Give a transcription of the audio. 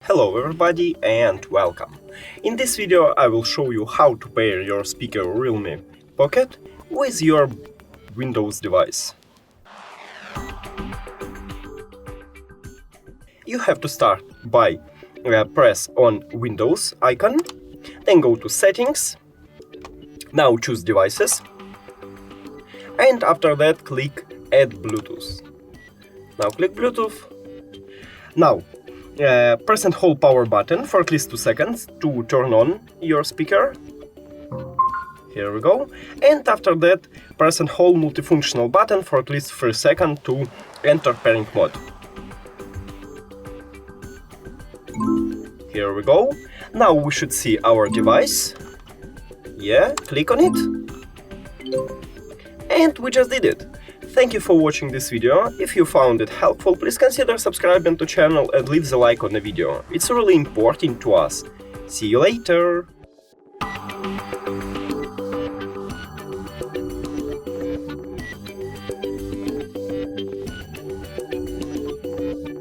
Hello everybody and welcome. In this video I will show you how to pair your speaker Realme Pocket with your Windows device. You have to start by press on Windows icon, then go to Settings, now choose Devices, and after that click Add Bluetooth. Now click Bluetooth. Now press and hold power button for at least 2 seconds to turn on your speaker. Here we go. And after that, press and hold multifunctional button for at least 3 seconds to enter pairing mode. Here we go. Now we should see our device. Yeah, click on it. And we just did it. Thank you for watching this video. If you found it helpful, please consider subscribing to the channel and leave the like on the video. It's really important to us. See you later!